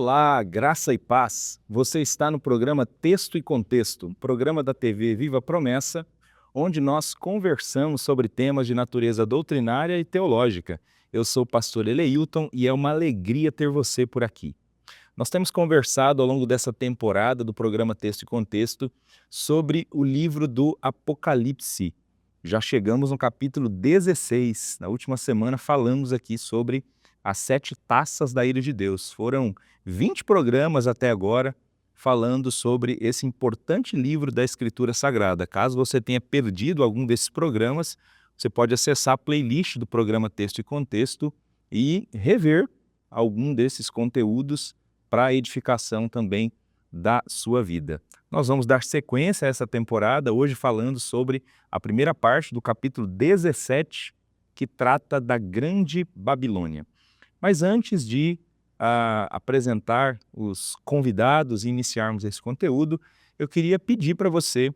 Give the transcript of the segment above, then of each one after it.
Olá, graça e paz. Você está no programa Texto e Contexto, um programa da TV Viva Promessa, onde nós conversamos sobre temas de natureza doutrinária e teológica. Eu sou o pastor Eleilton e é uma alegria ter você por aqui. Nós temos conversado ao longo dessa temporada do programa Texto e Contexto sobre o livro do Apocalipse. Já chegamos no capítulo 16. Na última semana falamos aqui sobre as 7 taças da ira de Deus. Foram 20 programas até agora falando sobre esse importante livro da Escritura Sagrada. Caso você tenha perdido algum desses programas, você pode acessar a playlist do programa Texto e Contexto e rever algum desses conteúdos para a edificação também da sua vida. Nós vamos dar sequência a essa temporada, hoje falando sobre a primeira parte do capítulo 17, que trata da Grande Babilônia. Mas antes de apresentar os convidados e iniciarmos esse conteúdo, eu queria pedir para você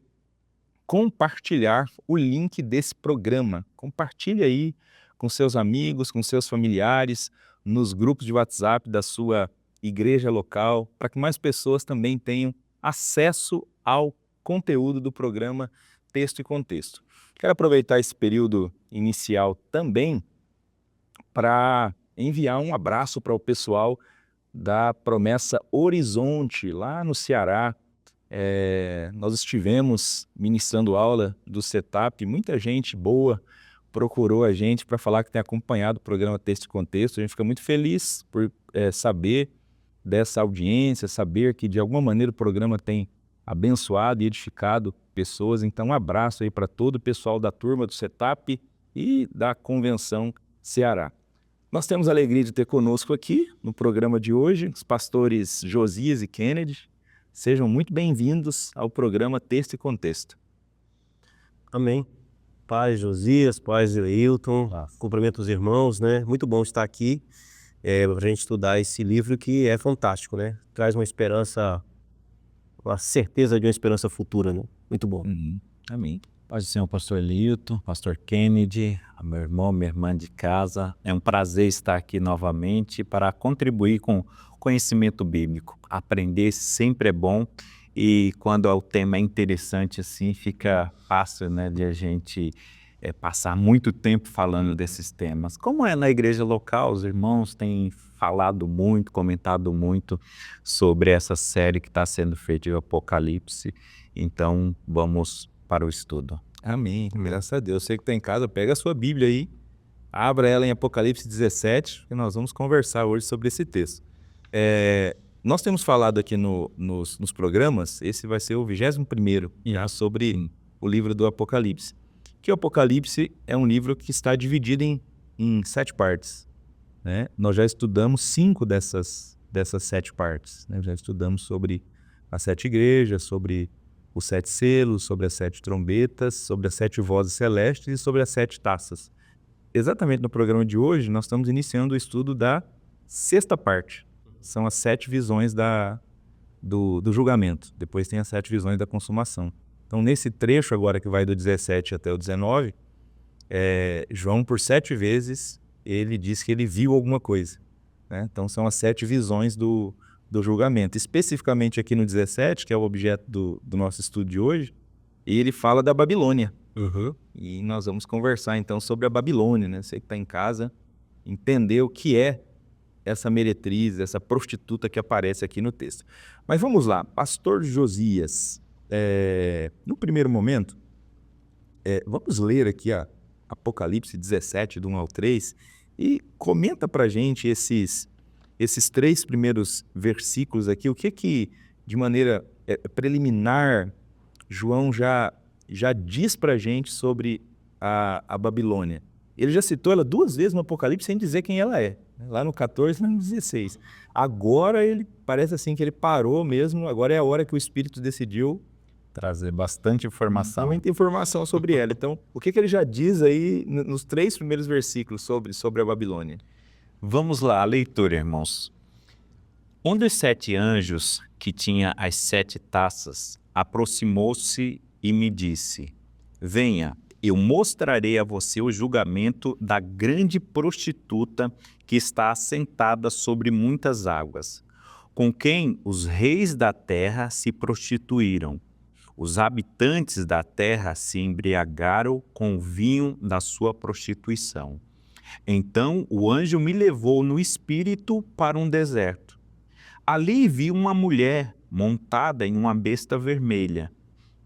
compartilhar o link desse programa. Compartilhe aí com seus amigos, com seus familiares, nos grupos de WhatsApp da sua igreja local, para que mais pessoas também tenham acesso ao conteúdo do programa Texto e Contexto. Quero aproveitar esse período inicial também para enviar um abraço para o pessoal da Promessa Horizonte, lá no Ceará. Nós estivemos ministrando aula do Setup, muita gente boa procurou a gente para falar que tem acompanhado o programa Texto e Contexto. A gente fica muito feliz por saber dessa audiência, saber que de alguma maneira o programa tem abençoado e edificado pessoas. Então um abraço aí para todo o pessoal da turma do Setup e da Convenção Ceará. Nós temos a alegria de ter conosco aqui no programa de hoje os pastores Josias e Kennedy. Sejam muito bem-vindos ao programa Texto e Contexto. Amém. Paz, Josias, paz, Eleilton, cumprimento os irmãos, né? Muito bom estar aqui para a gente estudar esse livro que é fantástico, né? Traz uma esperança, uma certeza de uma esperança futura, né? Muito bom. Amém. Paz do Senhor, pastor Eleilton, pastor Kennedy, meu irmão, minha irmã de casa. É um prazer estar aqui novamente para contribuir com conhecimento bíblico. Aprender sempre é bom e quando o tema é interessante assim, fica fácil, né, de a gente passar muito tempo falando desses temas. Como é na igreja local, os irmãos têm falado muito, comentado muito sobre essa série que está sendo feita de Apocalipse. Então, vamos para o estudo. Amém, graças a Deus. Você que está em casa, pega a sua Bíblia aí, abra ela em Apocalipse 17, que nós vamos conversar hoje sobre esse texto. Nós temos falado aqui nos programas, esse vai ser o 21º, já sobre o livro do Apocalipse. Que o Apocalipse é um livro que está dividido em 7 partes, né? Nós já estudamos 5 dessas 7 partes, né? Já estudamos sobre as 7 igrejas, sobre os 7 selos, sobre as 7 trombetas, sobre as 7 vozes celestes e sobre as 7 taças. Exatamente no programa de hoje, nós estamos iniciando o estudo da 6ª parte. São as 7 visões do julgamento. Depois tem as 7 visões da consumação. Então, nesse trecho agora que vai do 17 até o 19, João, por 7 vezes, ele diz que ele viu alguma coisa, né? Então, são as 7 visões do julgamento. Especificamente aqui no 17, que é o objeto do nosso estudo de hoje, ele fala da Babilônia. E nós vamos conversar então sobre a Babilônia, né? Você que está em casa, entender o que é essa meretriz, essa prostituta que aparece aqui no texto. Mas vamos lá, pastor Josias, no primeiro momento, vamos ler aqui a Apocalipse 17, do 1 ao 3, e comenta pra gente esses 3 primeiros versículos aqui, o que de maneira preliminar, João já diz pra gente sobre a Babilônia. Ele já citou ela 2 vezes no Apocalipse sem dizer quem ela é, né? Lá no 14 e no 16. Agora ele parece assim que ele parou mesmo, agora é a hora que o Espírito decidiu Trazer bastante informação. muita informação sobre ela. Então, o que ele já diz aí nos 3 primeiros versículos sobre a Babilônia? Vamos lá, a leitura, irmãos. Um dos 7 anjos que tinha as 7 taças aproximou-se e me disse: venha, eu mostrarei a você o julgamento da grande prostituta que está assentada sobre muitas águas. com quem os reis da terra se prostituíram. Os habitantes da terra se embriagaram com o vinho da sua prostituição. Então o anjo me levou no espírito para um deserto. Ali vi uma mulher montada em uma besta vermelha,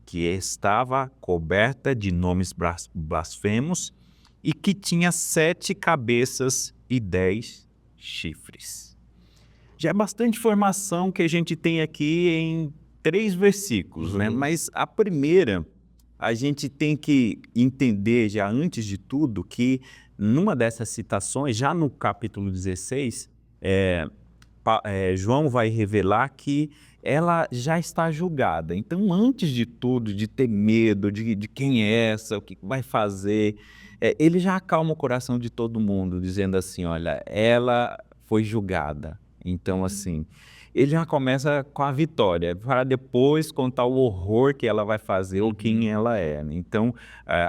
que estava coberta de nomes blasfemos e que tinha 7 cabeças e 10 chifres. Já é bastante informação que a gente tem aqui em 3 versículos, né? Mas a primeira, a gente tem que entender já antes de tudo que numa dessas citações, já no capítulo 16, João vai revelar que ela já está julgada. Então, antes de tudo, de ter medo de quem é essa, o que vai fazer, ele já acalma o coração de todo mundo, dizendo assim, olha, ela foi julgada. Então, assim, ele já começa com a vitória, para depois contar o horror que ela vai fazer ou quem ela é. Então,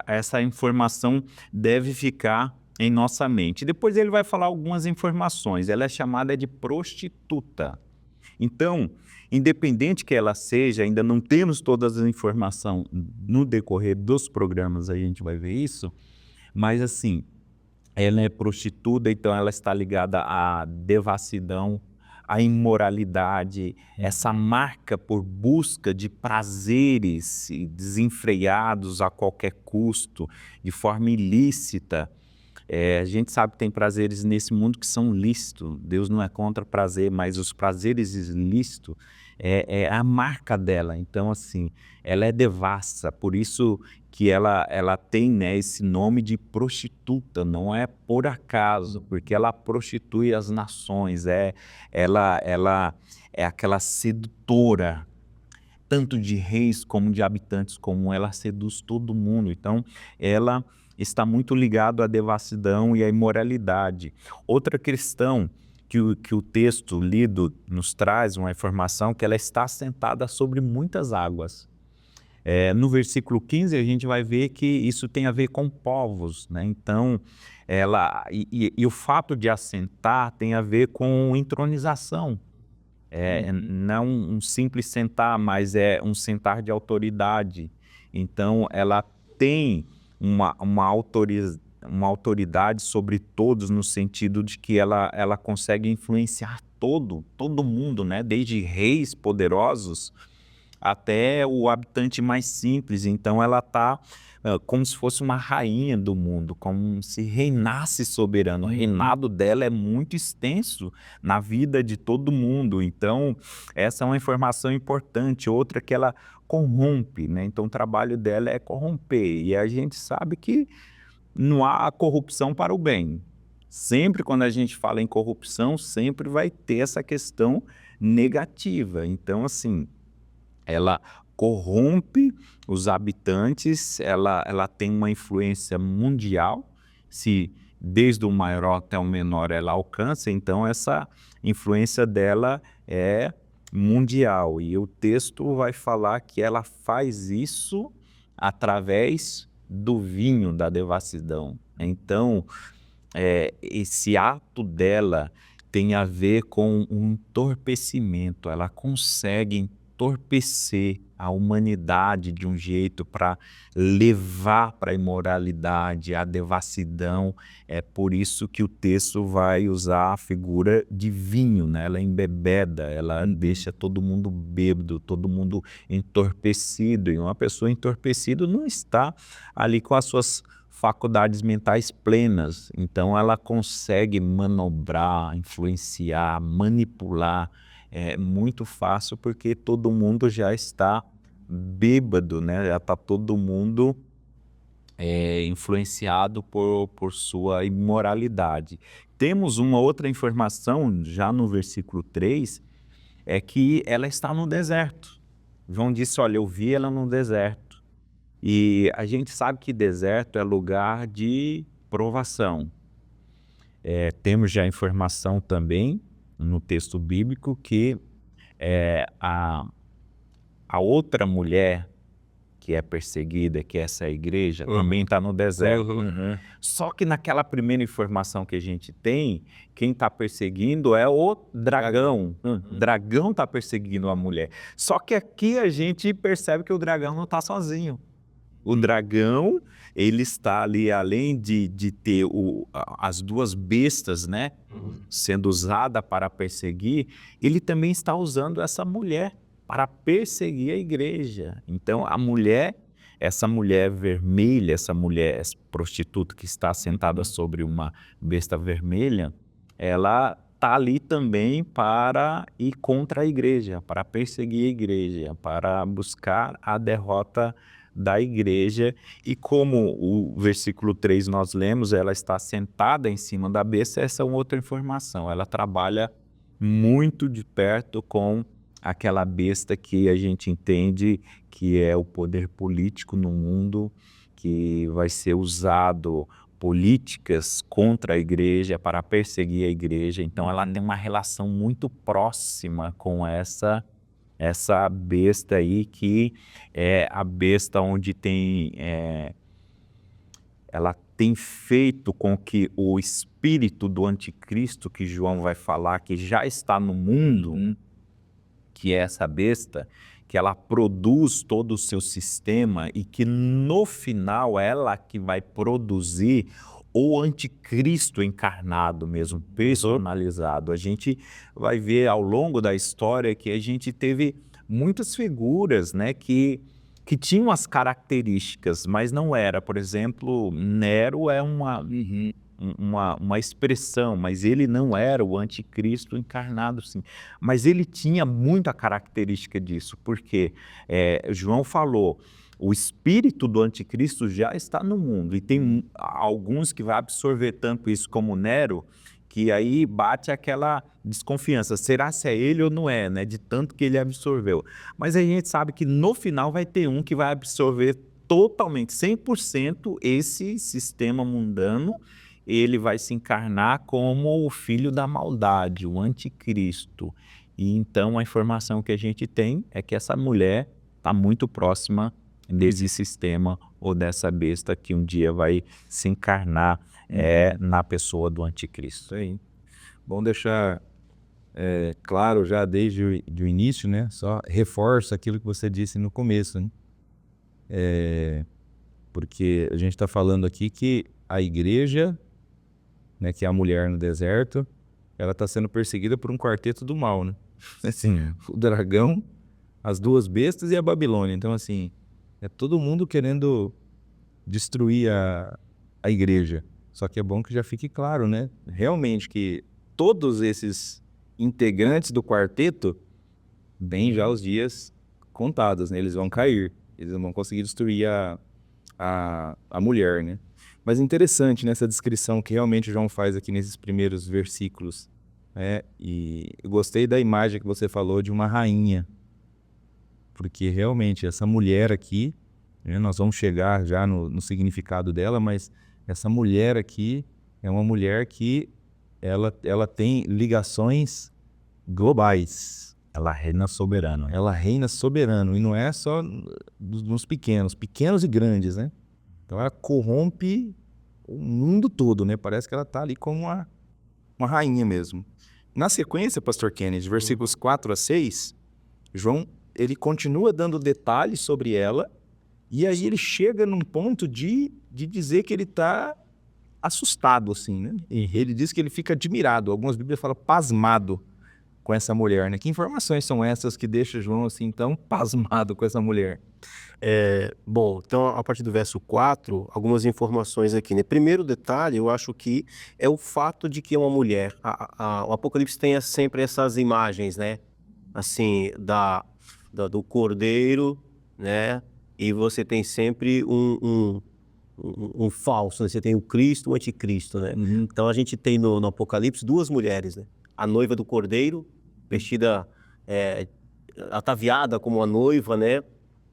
essa informação deve ficar em nossa mente. Depois ele vai falar algumas informações. Ela é chamada de prostituta. Então, independente que ela seja, ainda não temos todas as informações no decorrer dos programas, aí a gente vai ver isso, mas assim, ela é prostituta, então ela está ligada à devassidão, à imoralidade, essa marca por busca de prazeres desenfreados a qualquer custo, de forma ilícita. A gente sabe que tem prazeres nesse mundo que são lícitos. Deus não é contra prazer, mas os prazeres ilícitos é a marca dela. Então, assim, ela é devassa, por isso que ela tem, né, esse nome de prostituta, não é por acaso, porque ela prostitui as nações, ela é aquela sedutora, tanto de reis como de habitantes, como ela seduz todo mundo. Então, ela está muito ligado à devassidão e à imoralidade. Outra questão que o texto lido nos traz, uma informação, que ela está assentada sobre muitas águas. No versículo 15 a gente vai ver que isso tem a ver com povos, né? Então, e o fato de assentar tem a ver com entronização. Não um simples sentar, mas é um sentar de autoridade. Então, ela tem uma autoridade sobre todos, no sentido de que ela consegue influenciar todo mundo, né? Desde reis poderosos até o habitante mais simples. Então ela está como se fosse uma rainha do mundo, como se reinasse soberano. O reinado dela é muito extenso na vida de todo mundo. Então essa é uma informação importante. Outra que ela corrompe, né? Então o trabalho dela é corromper, e a gente sabe que não há corrupção para o bem. Sempre quando a gente fala em corrupção, sempre vai ter essa questão negativa. Então, assim, ela corrompe os habitantes, ela tem uma influência mundial, se desde o maior até o menor ela alcança, então essa influência dela é mundial. E o texto vai falar que ela faz isso através do vinho da devassidão. Então, esse ato dela tem a ver com um entorpecimento. Ela consegue entorpecer a humanidade de um jeito para levar para a imoralidade, a devassidão. É por isso que o texto vai usar a figura de vinho, né? Ela embebeda, ela deixa todo mundo bêbado, todo mundo entorpecido. E uma pessoa entorpecida não está ali com as suas faculdades mentais plenas. Então ela consegue manobrar, influenciar, manipular. É muito fácil porque todo mundo já está bêbado, né? Já está todo mundo influenciado por sua imoralidade. Temos uma outra informação, já no versículo 3, é que ela está no deserto. João disse, olha, eu vi ela no deserto. E a gente sabe que deserto é lugar de provação. Temos já informação também no texto bíblico que a outra mulher que é perseguida, que essa é a igreja, também está no deserto. Só que naquela primeira informação que a gente tem, quem está perseguindo é o dragão. O dragão está perseguindo a mulher. Só que aqui a gente percebe que o dragão não está sozinho. O dragão, ele está ali, além de ter as duas bestas, né, sendo usada para perseguir, ele também está usando essa mulher para perseguir a igreja. Então, essa mulher vermelha, essa prostituta que está sentada sobre uma besta vermelha, ela está ali também para ir contra a igreja, para perseguir a igreja, para buscar a derrota da igreja. E como o versículo 3 nós lemos, ela está sentada em cima da besta, essa é uma outra informação. Ela trabalha muito de perto com aquela besta que a gente entende que é o poder político no mundo, que vai ser usado políticas contra a igreja, para perseguir a igreja. Então ela tem uma relação muito próxima com essa besta aí, que é a besta onde ela tem feito com que o espírito do anticristo, que João vai falar, que já está no mundo, que é essa besta, que ela produz todo o seu sistema e que no final ela que vai produzir o anticristo encarnado mesmo, personalizado. A gente vai ver ao longo da história que a gente teve muitas figuras, né, que tinham as características, mas não era. Por exemplo, Nero é uma expressão, mas ele não era o anticristo encarnado, sim. Mas ele tinha muita característica disso, porque João falou, o espírito do anticristo já está no mundo, e tem alguns que vai absorver tanto isso como Nero, que aí bate aquela desconfiança, será se é ele ou não é, né? De tanto que ele absorveu. Mas a gente sabe que no final vai ter um que vai absorver totalmente, 100% esse sistema mundano. Ele vai se encarnar como o filho da maldade, o anticristo. E então a informação que a gente tem é que essa mulher está muito próxima desse sistema ou dessa besta que um dia vai se encarnar na pessoa do anticristo. Isso aí. Bom deixar claro já desde o início, né? Só reforça aquilo que você disse no começo, né? Porque a gente está falando aqui que a igreja, né, que é a mulher no deserto, ela está sendo perseguida por um quarteto do mal, né? Assim, o dragão, as duas bestas e a Babilônia. Então, assim, é todo mundo querendo destruir a igreja. Só que é bom que já fique claro, né? Realmente que todos esses integrantes do quarteto têm já os dias contados, né? Eles vão cair, eles não vão conseguir destruir a mulher, né? Mas interessante nessa descrição que realmente João faz aqui nesses primeiros versículos, né? E eu gostei da imagem que você falou de uma rainha, porque realmente essa mulher aqui, né, nós vamos chegar já no significado dela, mas essa mulher aqui é uma mulher que ela tem ligações globais. Ela reina soberano. Ela reina soberano, e não é só nos pequenos e grandes, né? Então ela corrompe o mundo todo, né? Parece que ela está ali como uma rainha mesmo. Na sequência, Pastor Kennedy, versículos 4 a 6, João, ele continua dando detalhes sobre ela, e aí ele chega num ponto de dizer que ele está assustado, assim, né? E ele diz que ele fica admirado. Algumas bíblias falam pasmado com essa mulher, né? Que informações são essas que deixam João, assim, tão pasmado com essa mulher? Bom, então a partir do verso 4, algumas informações aqui, né? Primeiro detalhe, eu acho que é o fato de que é uma mulher. O Apocalipse tem sempre essas imagens, né? Assim, do cordeiro, né? E você tem sempre um falso, né? Você tem o Cristo, o anticristo, né? Então a gente tem no Apocalipse duas mulheres, né? A noiva do cordeiro, vestida, ataviada como a noiva, né?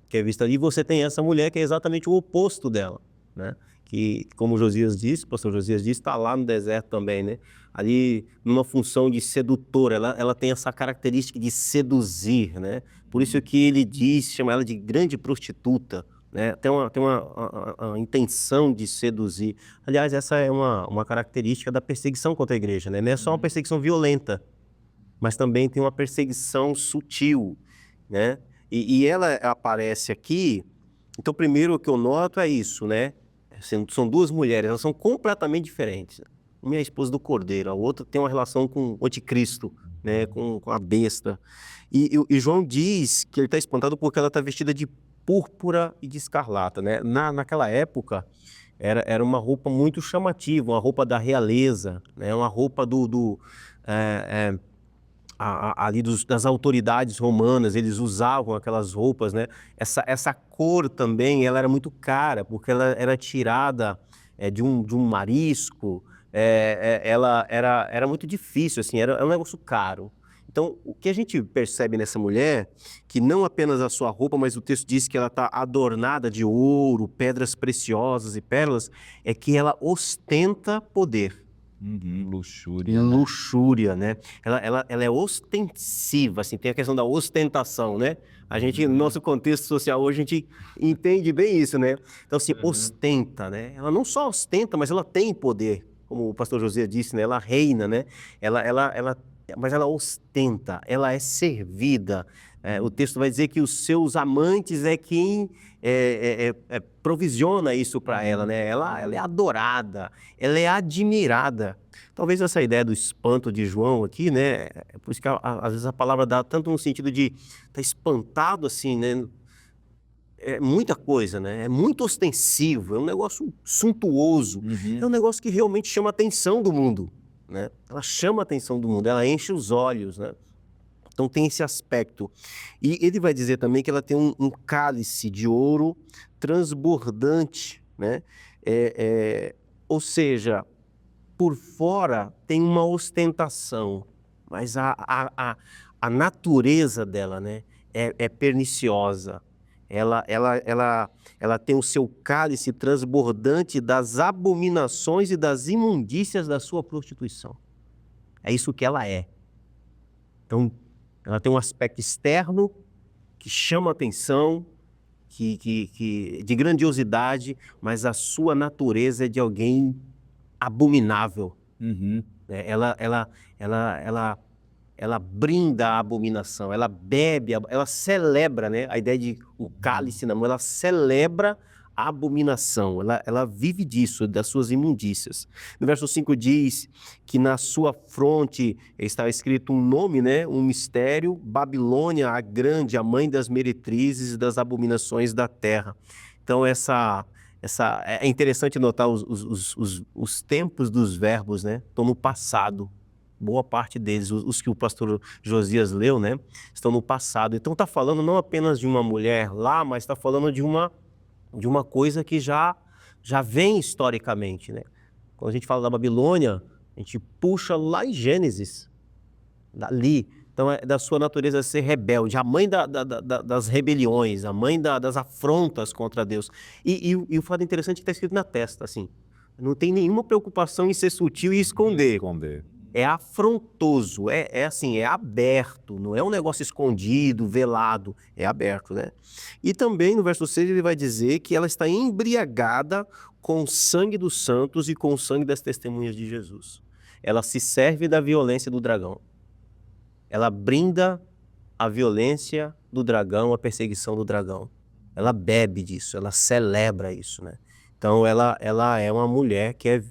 Que é vista ali, e você tem essa mulher que é exatamente o oposto dela, né? Que, como Josias disse, o pastor Josias disse, está lá no deserto também, né? Ali, numa função de sedutora, ela tem essa característica de seduzir, né? Por isso que ele diz, chama ela de grande prostituta, né? Tem uma intenção de seduzir. Aliás, essa é uma característica da perseguição contra a igreja, né? Não é só uma perseguição violenta, mas também tem uma perseguição sutil, né? E ela aparece aqui. Então, primeiro o que eu noto é isso, né? São duas mulheres, elas são completamente diferentes. Uma é a esposa do Cordeiro, a outra tem uma relação com o anticristo, né? Com a besta. E João diz que ele está espantado porque ela está vestida de púrpura e de escarlata, né? Naquela época, era uma roupa muito chamativa, uma roupa da realeza, né? Uma roupa ali das autoridades romanas, eles usavam aquelas roupas, né? Essa cor também, ela era muito cara, porque ela era tirada de um marisco, ela era muito difícil, assim, era um negócio caro. Então, o que a gente percebe nessa mulher, que não apenas a sua roupa, mas o texto diz que ela está adornada de ouro, pedras preciosas e pérolas, é que ela ostenta poder. Luxúria. Luxúria, né? Ela é ostensiva, assim, tem a questão da ostentação, né? A gente, no nosso contexto social hoje, a gente entende bem isso, né? Então, assim, ostenta, né? Ela não só ostenta, mas ela tem poder, como o pastor José disse, né? Ela reina, né? Mas ela ostenta, ela é servida. O texto vai dizer que os seus amantes é quem provisiona isso para ela, né? Ela é adorada, ela é admirada. Talvez essa ideia do espanto de João aqui, né? Por isso que às vezes a palavra dá tanto no sentido de estar espantado assim, né? É muita coisa, né? É muito ostensivo, é um negócio suntuoso, é um negócio que realmente chama a atenção do mundo, né? Ela chama a atenção do mundo, ela enche os olhos, né? Então tem esse aspecto. E ele vai dizer também que ela tem um cálice de ouro transbordante, né? Ou seja, por fora tem uma ostentação, mas a natureza dela, né, é perniciosa. Ela tem o seu cálice transbordante das abominações e das imundícias da sua prostituição. É isso que ela é. Então, ela tem um aspecto externo que chama atenção, de grandiosidade, mas a sua natureza é de alguém abominável. Ela brinda a abominação, ela bebe, ela celebra, né? A ideia de o cálice na mão, ela celebra a abominação, ela vive disso, das suas imundícias. No verso 5 diz que na sua fronte está escrito um nome, né? Um mistério, Babilônia a grande, a mãe das meretrizes e das abominações da terra. Então é interessante notar os tempos dos verbos, né? Estão no passado. Boa parte deles, os que o pastor Josias leu, né? Estão no passado. Então está falando não apenas de uma mulher lá, mas está falando de uma coisa que já vem historicamente, né? Quando a gente fala da Babilônia, a gente puxa lá em Gênesis, dali. Então é da sua natureza ser rebelde, a mãe das rebeliões, a mãe das afrontas contra Deus. E o fato interessante é que está escrito na testa, assim. Não tem nenhuma preocupação em ser sutil e esconder. É afrontoso, assim, é aberto, não é um negócio escondido, velado, é aberto, né? E também no verso 6 ele vai dizer que ela está embriagada com o sangue dos santos e com o sangue das testemunhas de Jesus. Ela se serve da violência do dragão. Ela brinda a violência do dragão, a perseguição do dragão. Ela bebe disso, ela celebra isso, né? Então ela é uma mulher que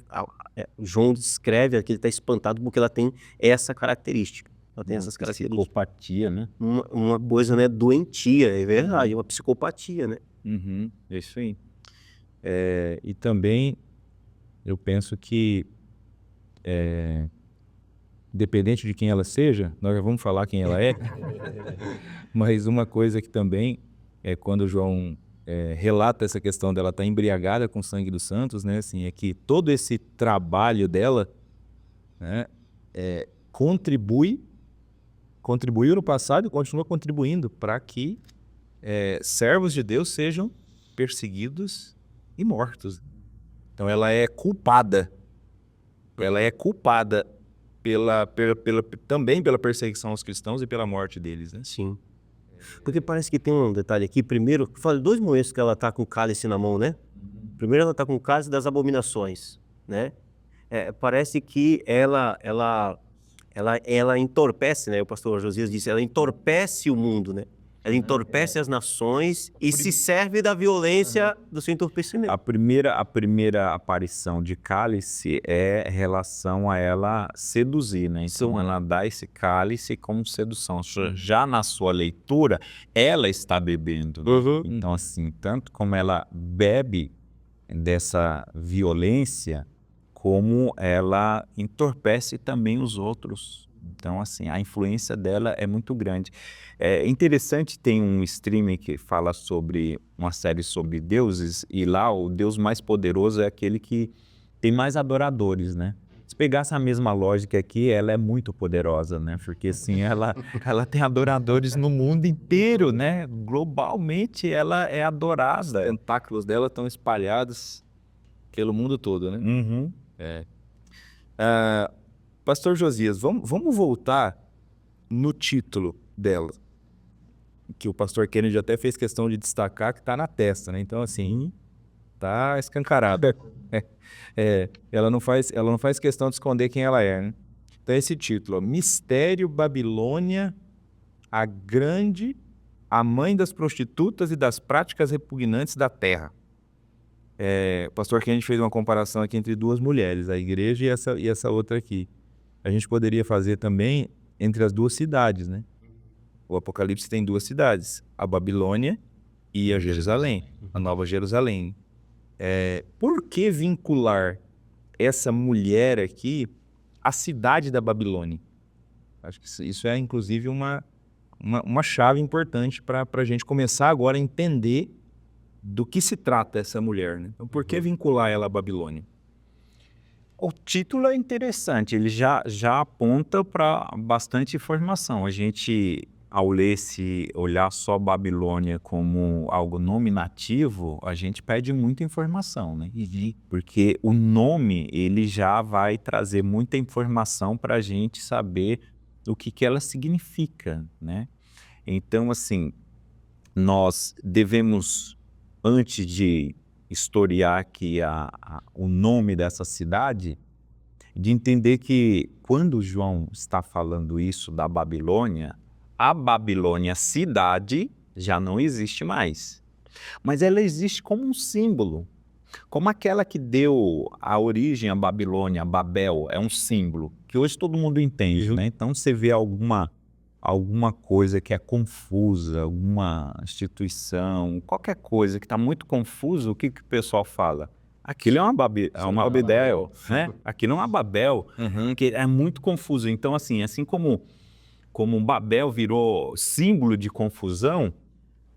João descreve que ele está espantado porque ela tem essa característica. Ela tem essas características. Psicopatia, né? Uma coisa, né, doentia, é verdade, uma psicopatia, né? É isso aí. E também eu penso que independente de quem ela seja, nós já vamos falar quem ela é, mas uma coisa que também é quando João relata essa questão dela estar embriagada com o sangue dos santos, né, assim, é que todo esse trabalho dela, né, contribuiu no passado e continua contribuindo para que servos de Deus sejam perseguidos e mortos. Então ela é culpada também pela perseguição aos cristãos e pela morte deles, né? Sim. Porque parece que tem um detalhe aqui. Primeiro, fala 2 momentos que ela está com o cálice na mão, né? Primeiro ela está com o cálice das abominações, né? Parece que ela entorpece, né? O pastor Josias disse, ela entorpece o mundo, né? Ela entorpece as nações e se serve da violência do seu entorpecimento. A primeira aparição de cálice é em relação a ela seduzir, né? Então ela dá esse cálice como sedução. Já na sua leitura, ela está bebendo, né? Então assim, tanto como ela bebe dessa violência, como ela entorpece também os outros. Então, assim, a influência dela é muito grande. É interessante, tem um streaming que fala sobre uma série sobre deuses, e lá o Deus mais poderoso é aquele que tem mais adoradores, né? Se pegasse a mesma lógica aqui, ela é muito poderosa, né? Porque, assim, ela tem adoradores no mundo inteiro, né? Globalmente, ela é Os adorada. tentáculos dela estão espalhados pelo mundo todo, né? Uhum. Pastor Josias, vamos voltar no título dela, que o pastor Kennedy até fez questão de destacar, que está na testa, né? Então, assim, tá escancarado. Ela não faz questão de esconder quem ela é, né? Então, esse título, ó, Mistério Babilônia, a Grande, a Mãe das Prostitutas e das Práticas Repugnantes da Terra. O pastor Kennedy fez uma comparação aqui entre 2 mulheres, a igreja e essa outra aqui. A gente poderia fazer também entre as 2 cidades, né? O Apocalipse tem 2 cidades, a Babilônia e a Jerusalém, a Nova Jerusalém. Por que vincular essa mulher aqui à cidade da Babilônia? Acho que isso é, inclusive, uma chave importante para a gente começar agora a entender do que se trata essa mulher, né? Então, por que vincular ela à Babilônia? O título é interessante, ele já aponta para bastante informação. A gente, ao olhar só Babilônia como algo nominativo, a gente perde muita informação, né? Porque o nome, ele já vai trazer muita informação para a gente saber o que ela significa, né? Então, assim, nós devemos, antes de historiar aqui o nome dessa cidade, de entender que quando João está falando isso da Babilônia, a Babilônia cidade já não existe mais, mas ela existe como um símbolo, como aquela que deu a origem à Babilônia, Babel, é um símbolo que hoje todo mundo entende, né? Então você vê alguma coisa que é confusa, alguma instituição, qualquer coisa que está muito confuso, o que o pessoal fala? Aquilo é uma Babel, né? Aquilo é uma Babel, que é muito confuso. Então, assim como Babel virou símbolo de confusão,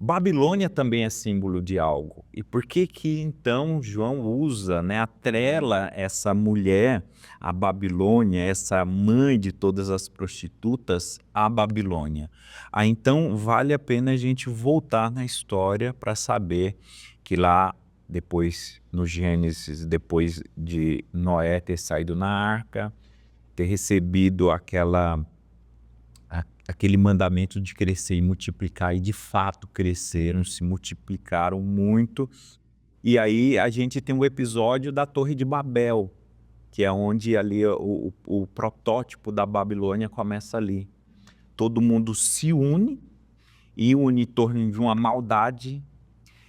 Babilônia também é símbolo de algo. E por que então João usa, né, atrela essa mulher, a Babilônia, essa mãe de todas as prostitutas, à Babilônia? Então vale a pena a gente voltar na história para saber que lá, depois, no Gênesis, depois de Noé ter saído na arca, ter recebido aquele mandamento de crescer e multiplicar, e de fato cresceram, se multiplicaram muito. E aí a gente tem o episódio da Torre de Babel, que é onde ali o protótipo da Babilônia começa ali. Todo mundo se une em torno de uma maldade,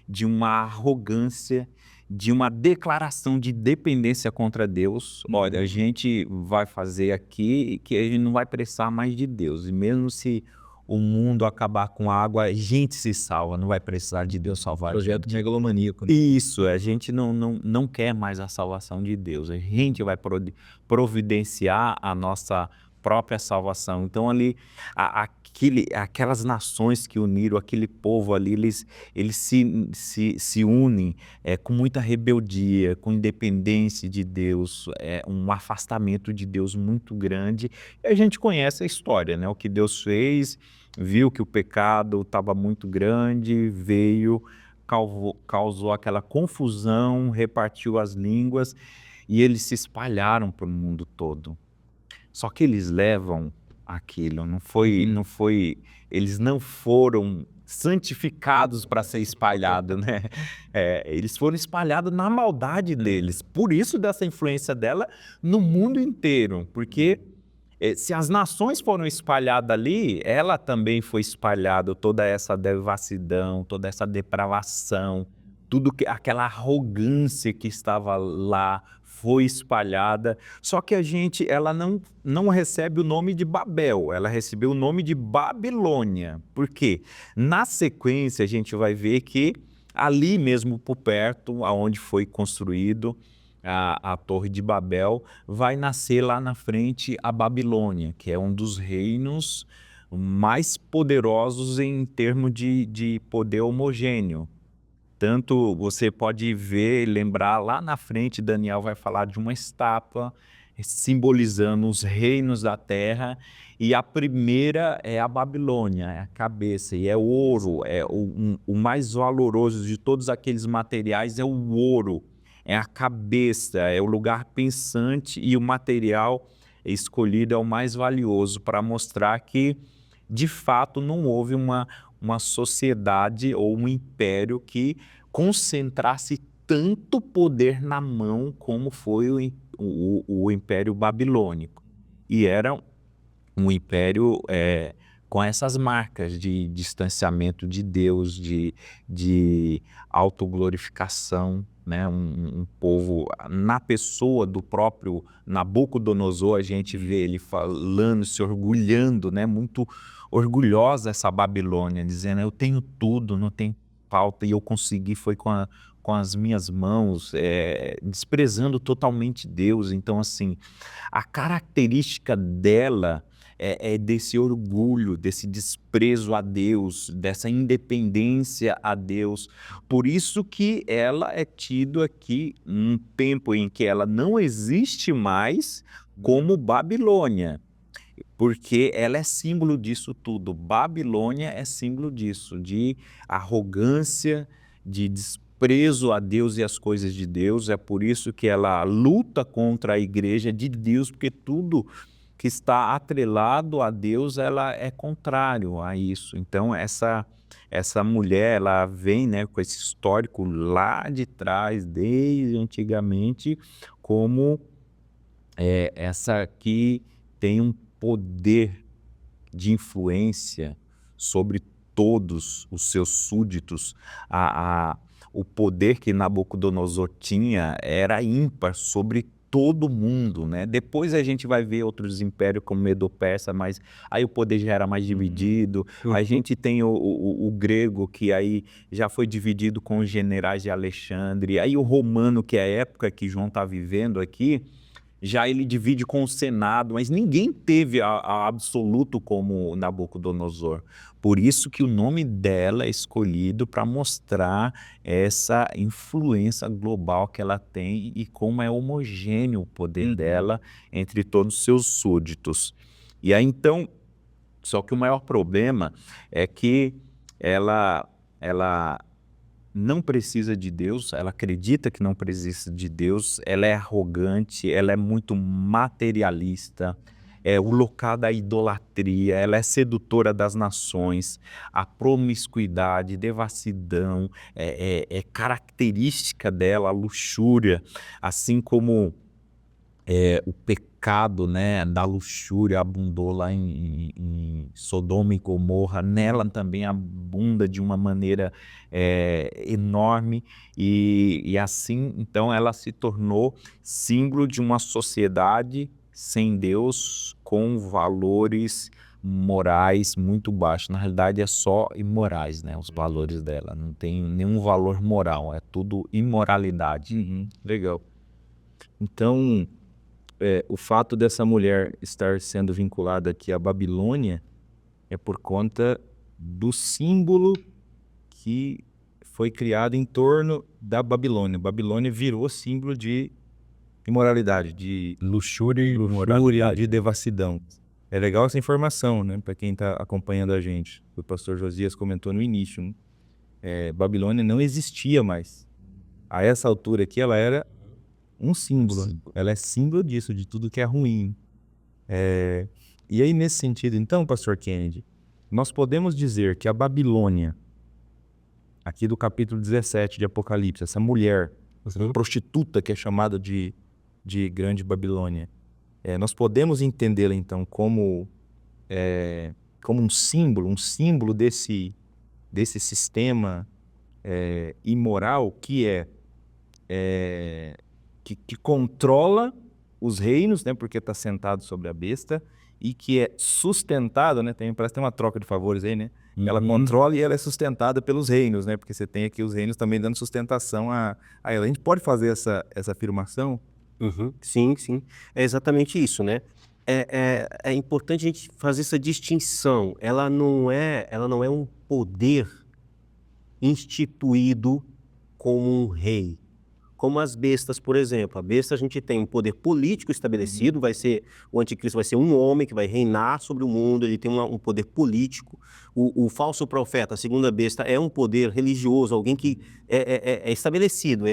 de uma arrogância, de uma declaração de dependência contra Deus. Olha, a gente vai fazer aqui que a gente não vai precisar mais de Deus. E mesmo se o mundo acabar com a água, a gente se salva, não vai precisar de Deus salvar. Projeto megalomaníaco, né? Isso, a gente não quer mais a salvação de Deus. A gente vai providenciar a nossa própria salvação. Então ali, aquelas nações que uniram, aquele povo ali, eles se unem com muita rebeldia, com independência de Deus, um afastamento de Deus muito grande. E a gente conhece a história, né? O que Deus fez, viu que o pecado estava muito grande, veio, causou aquela confusão, repartiu as línguas e eles se espalharam para o mundo todo. Só que eles levam aquilo, eles não foram santificados para ser espalhado, né? Eles foram espalhados na maldade deles. Por isso dessa influência dela no mundo inteiro, porque se as nações foram espalhadas ali, ela também foi espalhada, toda essa devassidão, toda essa depravação, aquela arrogância que estava lá foi espalhada. Só que ela não recebe o nome de Babel, ela recebeu o nome de Babilônia. Por quê? Na sequência a gente vai ver que ali mesmo por perto, aonde foi construído a Torre de Babel, vai nascer lá na frente a Babilônia, que é um dos reinos mais poderosos em termos de poder homogêneo. Tanto você pode ver, lembrar lá na frente, Daniel vai falar de uma estátua simbolizando os reinos da terra, e a primeira é a Babilônia, é a cabeça, e é ouro, o mais valoroso de todos aqueles materiais é o ouro, é a cabeça, é o lugar pensante, e o material escolhido é o mais valioso para mostrar que, de fato, não houve uma sociedade ou um império que concentrasse tanto poder na mão como foi o Império Babilônico. E era um império com essas marcas de distanciamento de Deus, de autoglorificação, né? Um povo, na pessoa do próprio Nabucodonosor, a gente vê ele falando, se orgulhando, né? Muito orgulhosa essa Babilônia, dizendo: eu tenho tudo, não tem falta, e eu consegui, foi com as minhas mãos, desprezando totalmente Deus. Então, assim, a característica dela é desse orgulho, desse desprezo a Deus, dessa independência a Deus. Por isso que ela é tida aqui, num tempo em que ela não existe mais, como Babilônia, porque ela é símbolo disso tudo. Babilônia é símbolo disso, de arrogância, de desprezo a Deus e as coisas de Deus. É por isso que ela luta contra a igreja de Deus, porque tudo que está atrelado a Deus, ela é contrário a isso. Então, essa mulher, ela vem, né, com esse histórico lá de trás, desde antigamente, como essa que tem um poder de influência sobre todos os seus súditos. O poder que Nabucodonosor tinha era ímpar sobre todo mundo, né? Depois a gente vai ver outros impérios como Medo-Persa, mas aí o poder já era mais dividido. A gente tem o grego, que aí já foi dividido com os generais de Alexandre. Aí o romano, que é a época que João está vivendo aqui, já ele divide com o Senado, mas ninguém teve a absoluto como Nabucodonosor. Por isso que o nome dela é escolhido para mostrar essa influência global que ela tem e como é homogêneo o poder dela entre todos os seus súditos. E aí então, só que o maior problema é que ela não precisa de Deus, ela acredita que não precisa de Deus, ela é arrogante, ela é muito materialista, é o local da idolatria, ela é sedutora das nações, a promiscuidade, devassidão, é característica dela, a luxúria, assim como o pecado, né, da luxúria abundou lá em Sodoma e Gomorra, nela também abunda de uma maneira enorme, e assim, então, ela se tornou símbolo de uma sociedade sem Deus, com valores morais muito baixos. Na realidade, é só imorais, né, os valores dela, não tem nenhum valor moral, é tudo imoralidade. Legal. Então, o fato dessa mulher estar sendo vinculada aqui à Babilônia é por conta do símbolo que foi criado em torno da Babilônia. Babilônia virou símbolo de imoralidade, de Luxúria, de devassidão. É legal essa informação, né, para quem está acompanhando a gente. O pastor Josias comentou no início, né? Babilônia não existia mais. A essa altura aqui, ela era um símbolo. Ela é símbolo disso, de tudo que é ruim. E aí, nesse sentido, então, pastor Kennedy, nós podemos dizer que a Babilônia, aqui do capítulo 17 de Apocalipse, essa mulher prostituta que é chamada de Grande Babilônia, nós podemos entendê-la, então, como um símbolo desse sistema imoral que que controla os reinos, né, porque está sentado sobre a besta, e que é sustentado, né, parece que tem uma troca de favores aí, né? Ela controla e ela é sustentada pelos reinos, né? Porque você tem aqui os reinos também dando sustentação a ela. A gente pode fazer essa afirmação? Sim, sim. É exatamente isso, né? É importante a gente fazer essa distinção. Ela não é um poder instituído como um rei. Como as bestas, por exemplo. A besta, a gente tem um poder político estabelecido, o anticristo vai ser um homem que vai reinar sobre o mundo, ele tem um poder político. O falso profeta, a segunda besta, é um poder religioso, alguém que é estabelecido.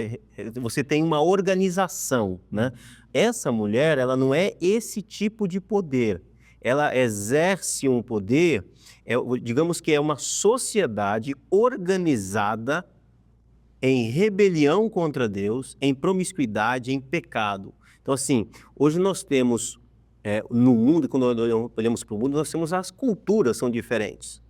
Você tem uma organização, né? Essa mulher, ela não é esse tipo de poder. Ela exerce um poder, digamos que é uma sociedade organizada em rebelião contra Deus, em promiscuidade, em pecado. Então, assim, hoje nós temos, no mundo, quando nós olhamos para o mundo, nós temos as culturas são diferentes.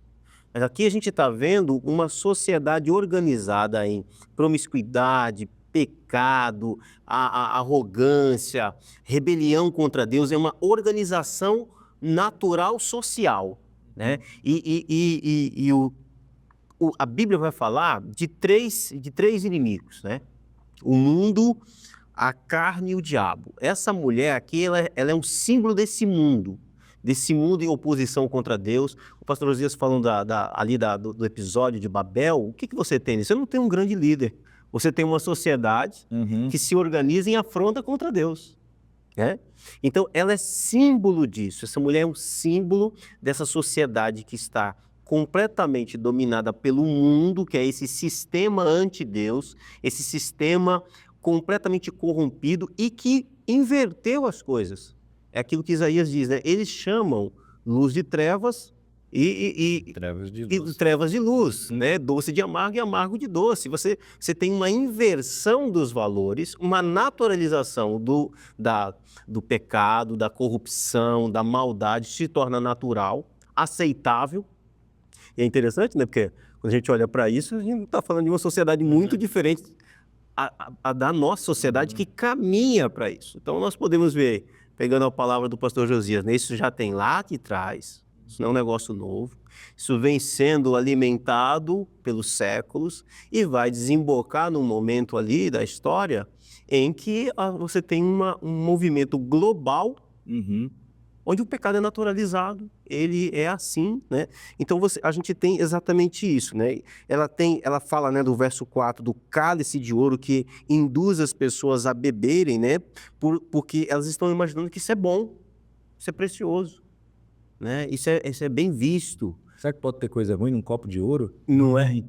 Mas aqui a gente está vendo uma sociedade organizada em promiscuidade, pecado, a arrogância, rebelião contra Deus. É uma organização natural social, né? A Bíblia vai falar de três inimigos, né? O mundo, a carne e o diabo. Essa mulher aqui, ela é um símbolo desse mundo em oposição contra Deus. O pastor Josias falando do episódio de Babel, o que você tem? Você não tem um grande líder. Você tem uma sociedade que se organiza em afronta contra Deus. Né? Então, ela é símbolo disso. Essa mulher é um símbolo dessa sociedade que está completamente dominada pelo mundo, que é esse sistema anti-Deus, esse sistema completamente corrompido e que inverteu as coisas. É aquilo que Isaías diz, né? Eles chamam luz de trevas e trevas de luz, né? Doce de amargo e amargo de doce. Você tem uma inversão dos valores, uma naturalização do pecado, da corrupção, da maldade, se torna natural, aceitável. E é interessante, né? Porque quando a gente olha para isso, a gente está falando de uma sociedade muito diferente da nossa sociedade que caminha para isso. Então nós podemos ver, pegando a palavra do pastor Josias, né? Isso já tem lá de trás, isso não é um negócio novo. Isso vem sendo alimentado pelos séculos e vai desembocar num momento ali da história em que você tem um movimento global onde o pecado é naturalizado, ele é assim, né? Então a gente tem exatamente isso, né? Ela fala, né, do verso 4, do cálice de ouro que induz as pessoas a beberem, né? Porque elas estão imaginando que isso é bom, isso é precioso, né? Isso é bem visto. Será que pode ter coisa ruim num copo de ouro? Não é?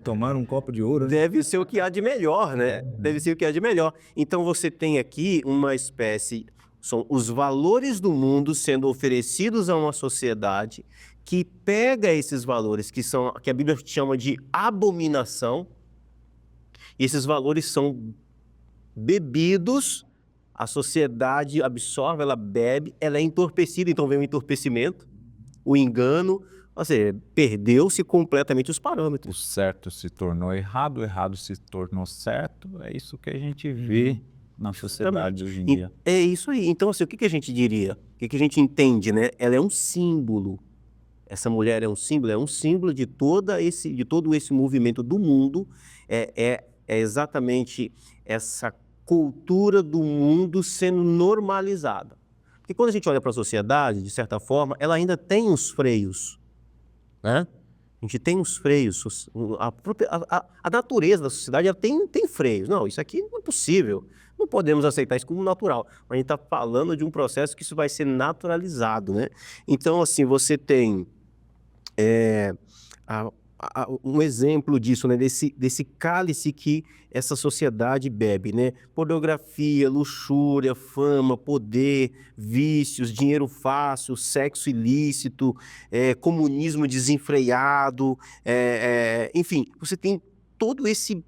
Tomar um copo de ouro, né? Deve ser o que há de melhor, né? Deve ser o que há de melhor. Então você tem aqui uma espécie... São os valores do mundo sendo oferecidos a uma sociedade que pega esses valores que a Bíblia chama de abominação, e esses valores são bebidos, a sociedade absorve, ela bebe, ela é entorpecida, então vem o entorpecimento, o engano, ou seja, perdeu-se completamente os parâmetros. O certo se tornou errado, o errado se tornou certo, é isso que a gente vê na sociedade hoje em dia. É isso aí. Então, assim, o que a gente diria? O que a gente entende, né? Ela é um símbolo. Essa mulher é um símbolo de todo esse movimento do mundo. É exatamente essa cultura do mundo sendo normalizada. Porque quando a gente olha para a sociedade, de certa forma, ela ainda tem uns freios, né? A gente tem uns freios. A natureza da sociedade ela tem freios. Não, isso aqui não é possível. Não podemos aceitar isso como natural. Mas a gente está falando de um processo que isso vai ser naturalizado, né? Então, assim, você tem um exemplo disso, né? Desse cálice que essa sociedade bebe, né? Pornografia, luxúria, fama, poder, vícios, dinheiro fácil, sexo ilícito, comunismo desenfreado, enfim, você tem todo esse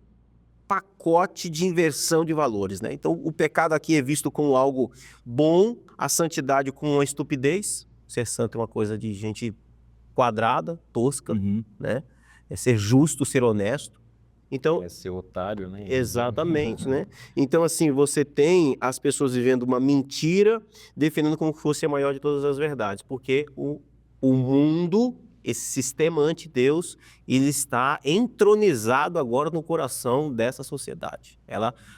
pacote de inversão de valores, né? Então, o pecado aqui é visto como algo bom, a santidade como uma estupidez. Ser santo é uma coisa de gente quadrada, tosca, né? É ser justo, ser honesto. Então, É ser otário, né? exatamente, né? Então, assim, você tem as pessoas vivendo uma mentira, defendendo como que fosse a maior de todas as verdades, porque o mundo, esse sistema anti-Deus, ele está entronizado agora no coração dessa sociedade.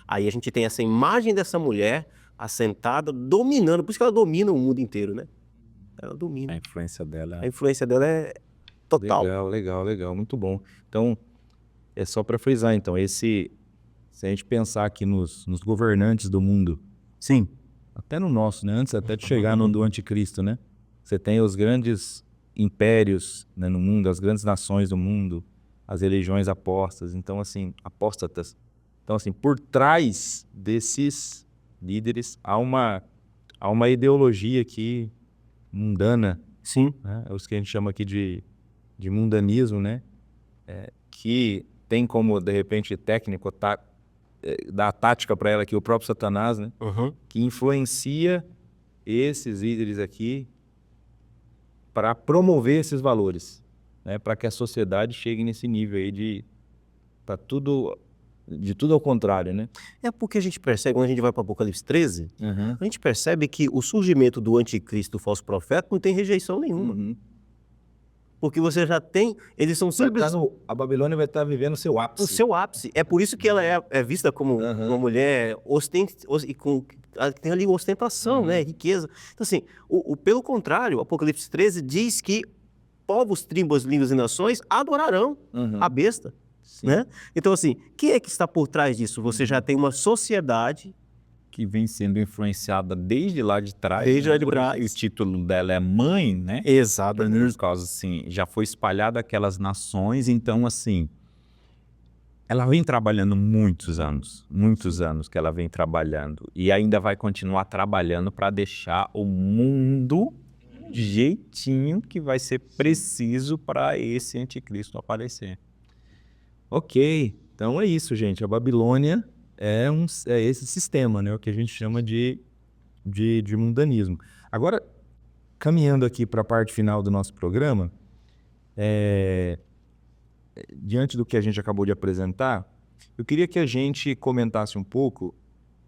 Aí a gente tem essa imagem dessa mulher assentada, dominando, por isso que ela domina o mundo inteiro, né? Ela domina. A influência dela. A influência dela é total. Legal, muito bom. Então, é só para frisar, então, se a gente pensar aqui nos governantes do mundo, Sim. até no nosso, né? Antes até de chegar no do anticristo, né? Você tem os grandes impérios, né, no mundo, as grandes nações do mundo, as religiões apóstatas, então assim, apóstatas. Então assim, por trás desses líderes há uma ideologia aqui mundana, Sim. né? É os que a gente chama aqui de mundanismo, né? Que tem como, de repente, técnico dar a tática para ela aqui o próprio Satanás, né? Que influencia esses líderes aqui para promover esses valores, né? Para que a sociedade chegue nesse nível aí de tudo ao contrário, né? É porque a gente percebe, quando a gente vai para Apocalipse 13, a gente percebe que o surgimento do anticristo, do falso profeta, não tem rejeição nenhuma. Porque você já tem, eles são simplesmente... A Babilônia vai estar vivendo o seu ápice. O seu ápice. É por isso que ela é vista como uma mulher tem ali ostentação, né? Riqueza. Então, assim, pelo contrário, o Apocalipse 13 diz que povos, tribos, línguas e nações adorarão a besta. Né? Então, assim, quem é que está por trás disso? Você já tem uma sociedade que vem sendo influenciada desde lá de trás. Desde lá de Por isso trás. que o título dela é Mãe, né? Exatamente. Por causa, assim, já foi espalhada aquelas nações, então, assim, ela vem trabalhando muitos anos que ela vem trabalhando e ainda vai continuar trabalhando para deixar o mundo de jeitinho que vai ser preciso para esse anticristo aparecer. Ok, então é isso, gente. A Babilônia é esse sistema, né? O que a gente chama de mundanismo. Agora, caminhando aqui para a parte final do nosso programa, diante do que a gente acabou de apresentar, eu queria que a gente comentasse um pouco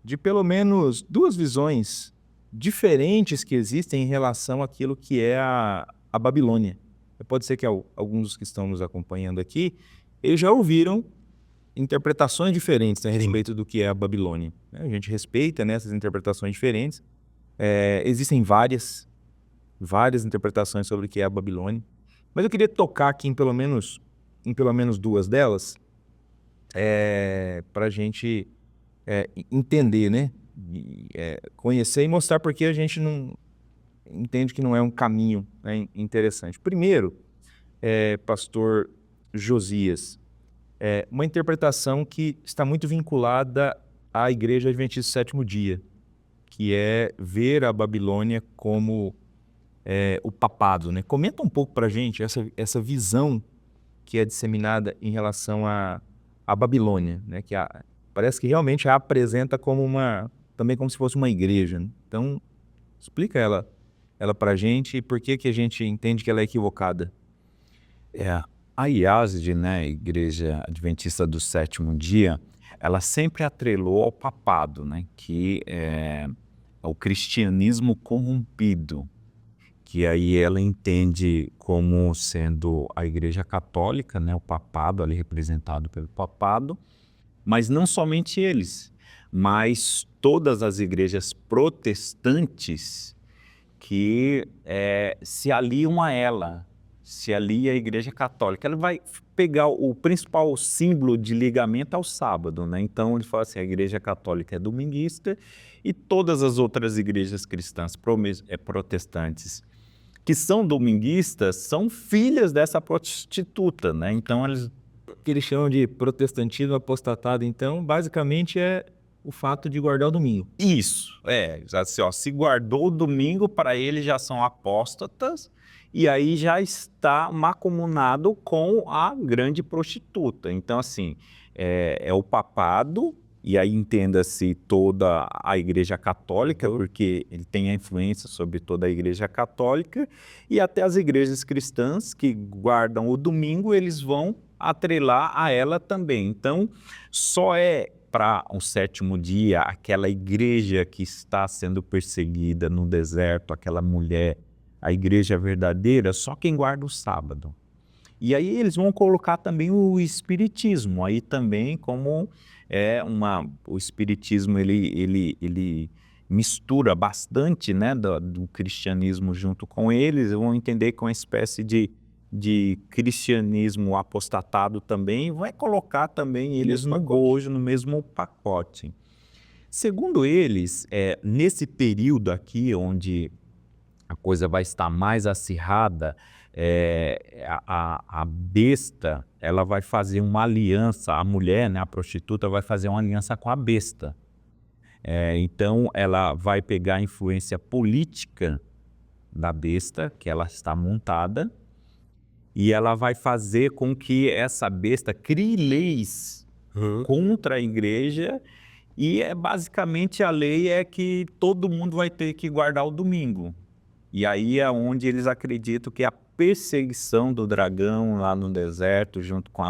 de pelo menos duas visões diferentes que existem em relação àquilo que é a Babilônia. Pode ser que alguns dos que estão nos acompanhando aqui, eles já ouviram interpretações diferentes a respeito do que é a Babilônia. A gente respeita, né, essas interpretações diferentes. Existem várias interpretações sobre o que é a Babilônia. Mas eu queria tocar aqui em pelo menos duas delas, para a gente entender, né? Conhecer e mostrar porque a gente não entende que não é um caminho, né, interessante. Primeiro, pastor Josias, uma interpretação que está muito vinculada à Igreja Adventista do Sétimo Dia, que é ver a Babilônia como o papado, né? Comenta um pouco para a gente essa visão que é disseminada em relação à Babilônia, né? Que parece que realmente a apresenta também como se fosse uma igreja, né? Então, explica ela para a gente e por que a gente entende que ela é equivocada. A IASD, né, a Igreja Adventista do Sétimo Dia, ela sempre atrelou ao papado, né, que é o cristianismo corrompido, que aí ela entende como sendo a Igreja Católica, né, o papado ali representado pelo papado, mas não somente eles, mas todas as igrejas protestantes que se aliam a ela, se alia à Igreja Católica. Ela vai pegar o principal símbolo de ligamento ao sábado, né? Então ele fala assim, a Igreja Católica é dominguista e todas as outras igrejas cristãs protestantes que são dominguistas são filhas dessa prostituta, né? Então eles... que eles chamam de protestantismo apostatado, então, basicamente é o fato de guardar o domingo. Isso, assim, ó, se guardou o domingo, para eles já são apóstatas, e aí já está macumunado com a grande prostituta. Então, assim, é o papado, e aí entenda-se toda a Igreja Católica, porque ele tem a influência sobre toda a Igreja Católica, e até as igrejas cristãs que guardam o domingo, eles vão atrelar a ela também. Então, só é para o sétimo dia aquela igreja que está sendo perseguida no deserto, aquela mulher, a igreja verdadeira, só quem guarda o sábado. E aí eles vão colocar também o espiritismo, aí também como o espiritismo ele mistura bastante, né, do cristianismo junto com eles, vão entender que é uma espécie de cristianismo apostatado também, vai colocar também eles no bojo, no mesmo pacote. Segundo eles, nesse período aqui onde a coisa vai estar mais acirrada, a besta, ela vai fazer uma aliança, a mulher, né, a prostituta, vai fazer uma aliança com a besta. Então, ela vai pegar a influência política da besta, que ela está montada, e ela vai fazer com que essa besta crie leis contra a igreja, e basicamente a lei é que todo mundo vai ter que guardar o domingo. E aí é onde eles acreditam que a perseguição do dragão lá no deserto, junto com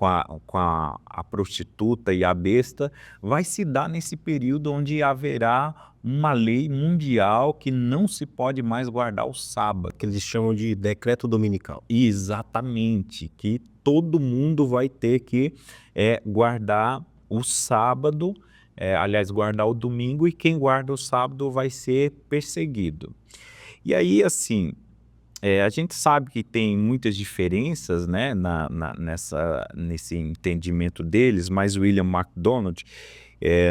a prostituta e a besta, vai se dar nesse período onde haverá uma lei mundial que não se pode mais guardar o sábado. Que eles chamam de decreto dominical. Exatamente, que todo mundo vai ter que guardar o sábado, aliás, guardar o domingo, e quem guarda o sábado vai ser perseguido. E aí, assim, a gente sabe que tem muitas diferenças, né, nesse entendimento deles, mas William MacDonald,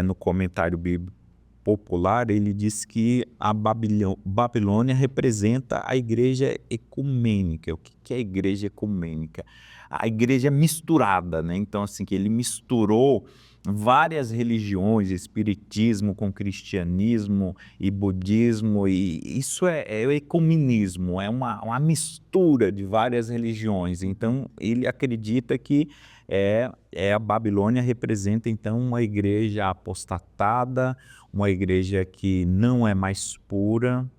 no comentário bíblico popular, ele diz que a Babilônia representa a igreja ecumênica. O que é a igreja ecumênica? A igreja misturada, né? Então, assim, que ele misturou várias religiões, espiritismo com cristianismo e budismo, e isso é o ecumenismo, é uma mistura de várias religiões. Então, ele acredita que a Babilônia representa, então, uma igreja apostatada, uma igreja que não é mais pura,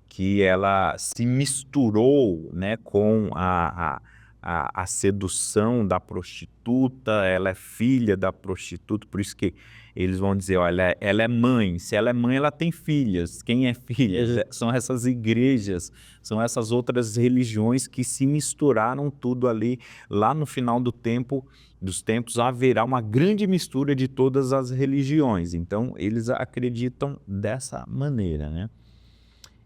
que ela se misturou, né, com a sedução da prostituta, ela é filha da prostituta, por isso que eles vão dizer, olha, ela é mãe, se ela é mãe, ela tem filhas, quem é filha? São essas igrejas, são essas outras religiões que se misturaram tudo ali, lá no final dos tempos haverá uma grande mistura de todas as religiões, então eles acreditam dessa maneira, né?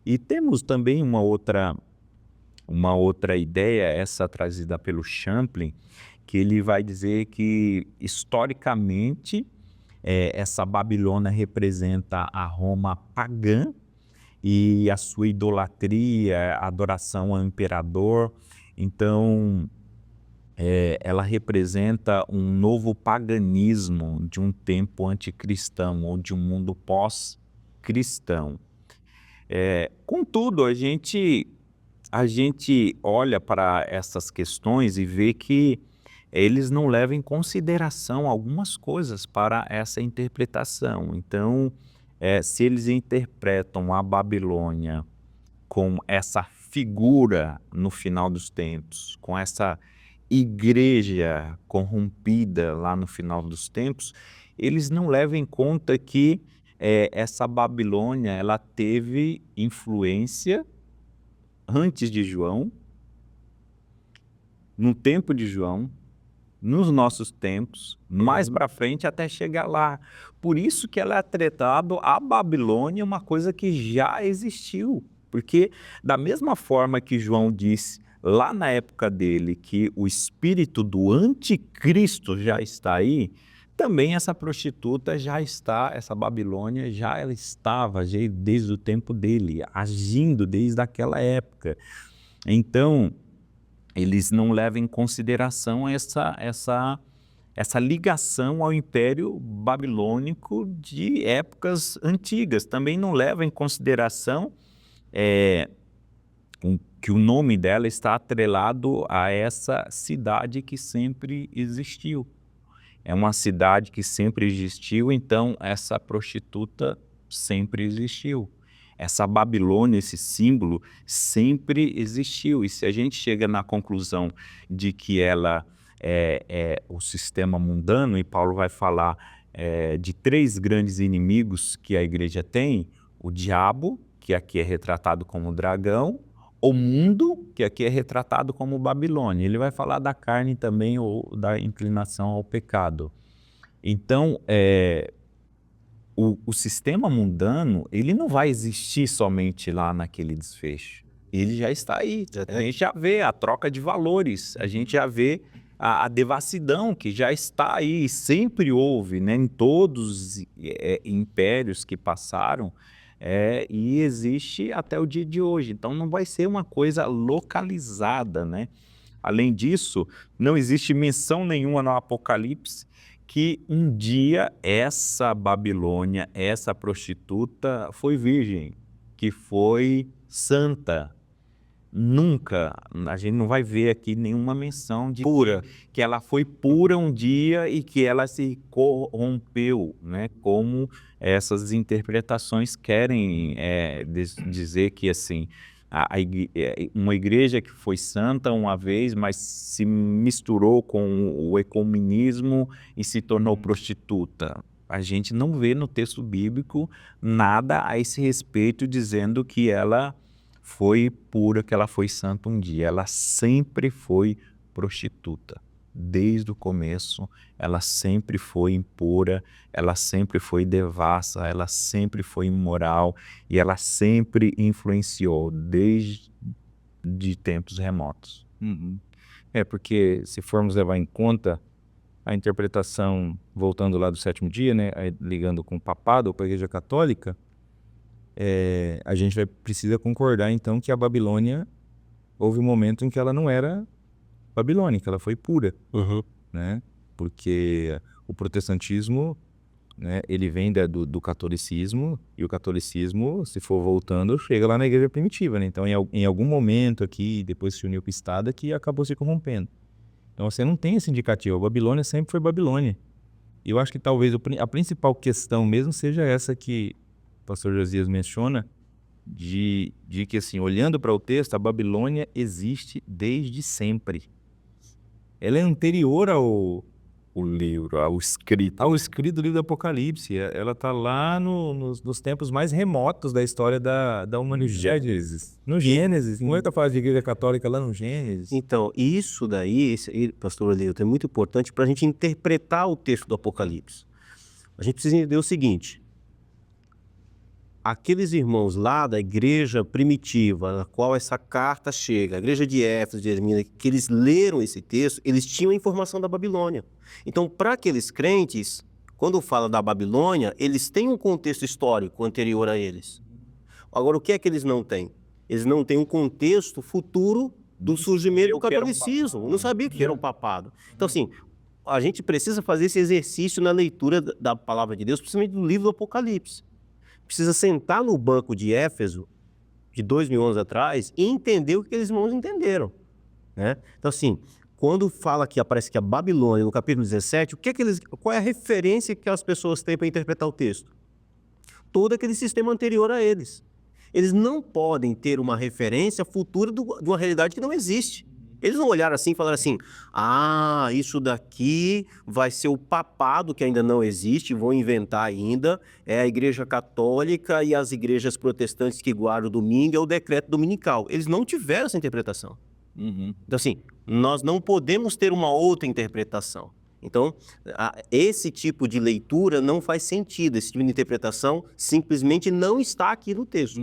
E temos também uma outra ideia, essa trazida pelo Champlin, que ele vai dizer que, historicamente, essa Babilônia representa a Roma pagã e a sua idolatria, a adoração ao imperador. Então, ela representa um novo paganismo de um tempo anticristão ou de um mundo pós-cristão. Contudo, a gente olha para essas questões e vê que eles não levam em consideração algumas coisas para essa interpretação. Então, se eles interpretam a Babilônia com essa figura no final dos tempos, com essa igreja corrompida lá no final dos tempos, eles não levam em conta que essa Babilônia ela teve influência antes de João, no tempo de João, nos nossos tempos, mais para frente até chegar lá. Por isso que ela é tratada, a Babilônia, uma coisa que já existiu. Porque da mesma forma que João disse lá na época dele que o espírito do anticristo já está aí, Também essa prostituta essa Babilônia ela estava desde o tempo dele, agindo desde aquela época. Então, eles não levam em consideração essa ligação ao Império Babilônico de épocas antigas. Também não levam em consideração que o nome dela está atrelado a essa cidade que sempre existiu. É uma cidade que sempre existiu, então essa prostituta sempre existiu. Essa Babilônia, esse símbolo, sempre existiu. E se a gente chega na conclusão de que ela é o sistema mundano, e Paulo vai falar de 3 grandes inimigos que a igreja tem: o diabo, que aqui é retratado como dragão, o mundo, que aqui é retratado como Babilônia. Ele vai falar da carne também, ou da inclinação ao pecado. Então, o sistema mundano, ele não vai existir somente lá naquele desfecho. Ele já está aí. A gente já vê a troca de valores, a gente já vê a devassidão que já está aí, sempre houve, né, em todos os impérios que passaram, e existe até o dia de hoje. Então não vai ser uma coisa localizada, né? Além disso, não existe menção nenhuma no Apocalipse que um dia essa Babilônia, essa prostituta foi virgem, que foi santa. Nunca, a gente não vai ver aqui nenhuma menção de Pura. que ela foi pura um dia e que ela se corrompeu, né? Como essas interpretações querem dizer que assim, uma igreja que foi santa uma vez, mas se misturou com o ecumenismo e se tornou prostituta. A gente não vê no texto bíblico nada a esse respeito dizendo que ela foi pura, que ela foi santa um dia. Ela sempre foi prostituta. Desde o começo, ela sempre foi impura, ela sempre foi devassa, ela sempre foi imoral e ela sempre influenciou desde tempos remotos. Uhum. Porque se formos levar em conta a interpretação, voltando lá do 7º dia, né, ligando com o papado ou com a Igreja Católica, a gente precisa concordar então que a Babilônia, houve um momento em que ela não era babilônica, ela foi pura, né? Porque o protestantismo, né, ele vem do catolicismo, e o catolicismo, se for voltando, chega lá na igreja primitiva, né? Então em algum momento aqui, depois se uniu pistada, que acabou se corrompendo. Então você não tem esse indicativo, a Babilônia sempre foi Babilônia. E eu acho que talvez a principal questão mesmo seja essa que o pastor Josias menciona, de que assim, olhando para o texto, a Babilônia existe desde sempre. Ela é anterior ao escrito do livro do Apocalipse. Ela está lá nos tempos mais remotos da história da humanidade. No Gênesis. Não é que eu falo de igreja católica lá no Gênesis. Então, isso daí, pastor Leilton, é muito importante para a gente interpretar o texto do Apocalipse. A gente precisa entender o seguinte: aqueles irmãos lá da igreja primitiva, na qual essa carta chega, a igreja de Éfeso, de Esmirna, que eles leram esse texto, eles tinham a informação da Babilônia. Então, para aqueles crentes, quando fala da Babilônia, eles têm um contexto histórico anterior a eles. Agora, o que é que eles não têm? Eles não têm um contexto futuro do surgimento do catolicismo. Não sabia que era um papado. Então, assim, a gente precisa fazer esse exercício na leitura da palavra de Deus, principalmente do livro do Apocalipse. Precisa sentar no banco de Éfeso, de 2000 anos atrás, e entender o que aqueles irmãos entenderam, né? Então, assim, quando fala que aparece que a Babilônia, no capítulo 17, qual é a referência que as pessoas têm para interpretar o texto? Todo aquele sistema anterior a eles. Eles não podem ter uma referência futura de uma realidade que não existe. Eles não olharam assim e falaram assim: isso daqui vai ser o papado que ainda não existe, vão inventar ainda, é a igreja católica e as igrejas protestantes que guardam o domingo, é o decreto dominical. Eles não tiveram essa interpretação. Então, assim, nós não podemos ter uma outra interpretação. Então, esse tipo de leitura não faz sentido, esse tipo de interpretação simplesmente não está aqui no texto.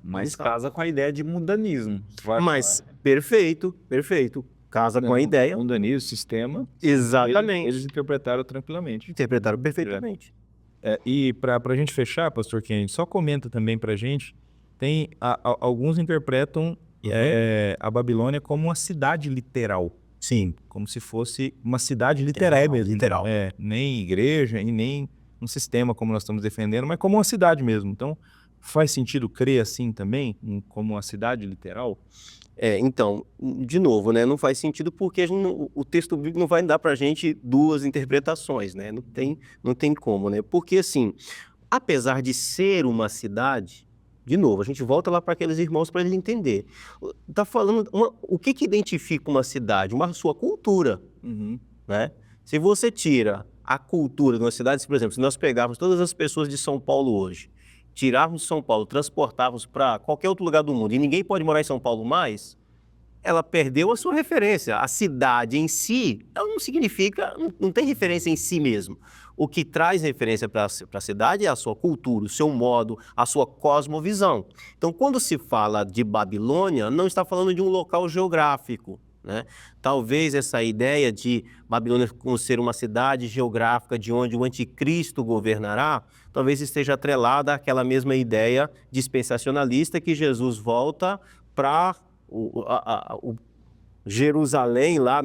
Mas casa com a ideia de mundanismo. Mas, perfeito. casa com a ideia. O mundanismo, o sistema, Exatamente. eles interpretaram tranquilamente. Interpretaram perfeitamente. E para a gente fechar, pastor Kennedy, só comenta também para a gente, tem alguns interpretam a Babilônia como uma cidade literal. Sim. Como se fosse uma cidade literal mesmo. Literal. Nem igreja e nem um sistema como nós estamos defendendo, mas como uma cidade mesmo. Então, faz sentido crer assim também, como uma cidade literal? Então, de novo, né, não faz sentido porque o texto bíblico não vai dar para a gente duas interpretações, né? Não tem como, né? Porque, assim, apesar de ser uma cidade, de novo, a gente volta lá para aqueles irmãos para eles entender. Tá falando, o que identifica uma cidade? Uma sua cultura, né? Se você tira a cultura de uma cidade, por exemplo, se nós pegarmos todas as pessoas de São Paulo hoje, tirarmos de São Paulo, transportarmos para qualquer outro lugar do mundo e ninguém pode morar em São Paulo mais, ela perdeu a sua referência. A cidade em si, ela não significa, não tem referência em si mesmo. O que traz referência para a cidade é a sua cultura, o seu modo, a sua cosmovisão. Então, quando se fala de Babilônia, não está falando de um local geográfico, né? Talvez essa ideia de Babilônia como ser uma cidade geográfica de onde o anticristo governará, talvez esteja atrelada àquela mesma ideia dispensacionalista que Jesus volta para Jerusalém, lá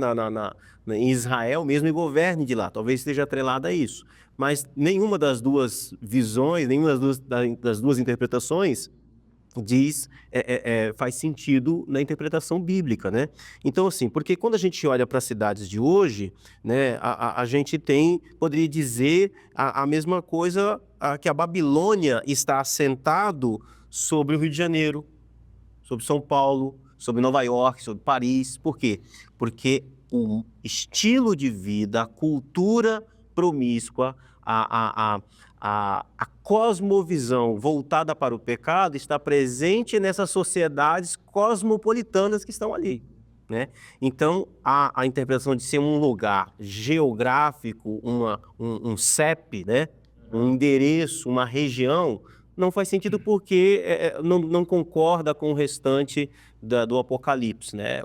em Israel mesmo, e governe de lá. Talvez esteja atrelada a isso. Mas nenhuma das duas visões, nenhuma das duas interpretações faz sentido na interpretação bíblica, né? Então, assim, porque quando a gente olha para as cidades de hoje, né, a gente poderia dizer a mesma coisa que a Babilônia está assentado sobre o Rio de Janeiro, sobre São Paulo, sobre Nova York, sobre Paris. Por quê? Porque o estilo de vida, a cultura promíscua, a cosmovisão voltada para o pecado está presente nessas sociedades cosmopolitanas que estão ali, né? Então, a interpretação de ser um lugar geográfico, um CEP, né? Um endereço, uma região, não faz sentido porque não concorda com o restante do Apocalipse, né?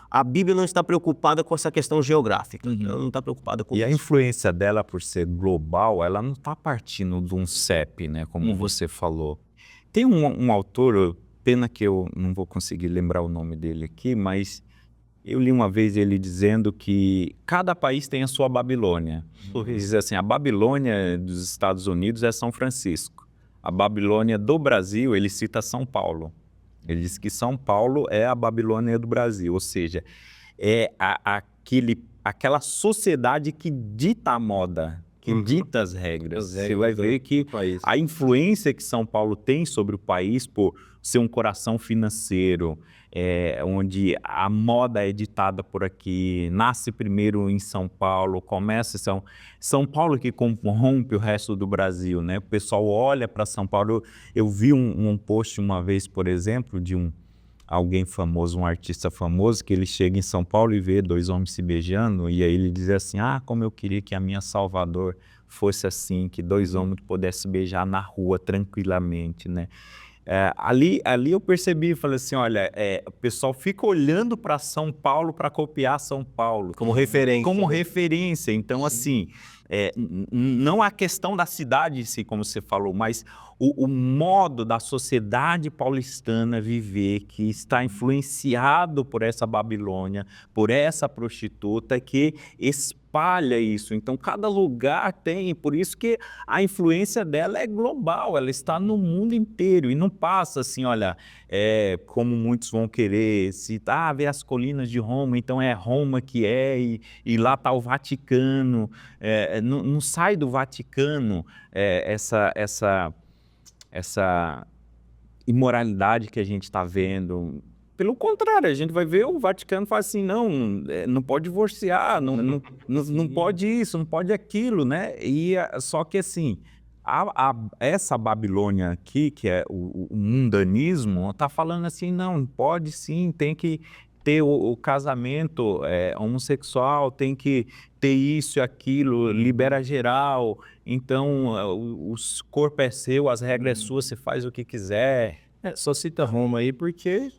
A Bíblia não está preocupada com essa questão geográfica, ela não está preocupada com E isso. a influência dela, por ser global, ela não está partindo de um CEP, né? Como você falou. Tem um autor, pena que eu não vou conseguir lembrar o nome dele aqui, mas eu li uma vez ele dizendo que cada país tem a sua Babilônia. Ele diz assim, a Babilônia dos Estados Unidos é São Francisco. A Babilônia do Brasil, ele cita São Paulo. Ele diz que São Paulo é a Babilônia do Brasil, ou seja, é aquela sociedade que dita a moda, que dita as regras. Você vai ver que a influência que São Paulo tem sobre o país por ser um coração financeiro, onde a moda é ditada por aqui, nasce primeiro em São Paulo, começa São Paulo que corrompe o resto do Brasil, né? O pessoal olha para São Paulo. Eu vi um post uma vez, por exemplo, de alguém famoso, um artista famoso, que ele chega em São Paulo e vê dois homens se beijando, e aí ele diz assim, como eu queria que a minha Salvador fosse assim, que dois homens pudessem beijar na rua tranquilamente, né? Ali eu percebi, falei assim, olha, o pessoal fica olhando para São Paulo para copiar São Paulo. Como referência. Como referência. Então, assim, não a questão da cidade em si, como você falou, mas o modo da sociedade paulistana viver, que está influenciado por essa Babilônia, por essa prostituta, que espalha isso. Então, cada lugar tem, por isso que a influência dela é global, ela está no mundo inteiro e não passa assim, olha, como muitos vão querer citar, ver as colinas de Roma, então é Roma que e lá está o Vaticano, não sai do Vaticano essa imoralidade que a gente está vendo. Pelo contrário, a gente vai ver o Vaticano fala assim, não pode divorciar, não pode isso, não pode aquilo, né? Só que assim, essa Babilônia aqui, que é o mundanismo, está falando assim, não, pode sim, tem que ter o casamento homossexual, tem que ter isso e aquilo, libera geral, então o corpo é seu, as regras é suas, você faz o que quiser. Só cita Roma aí porque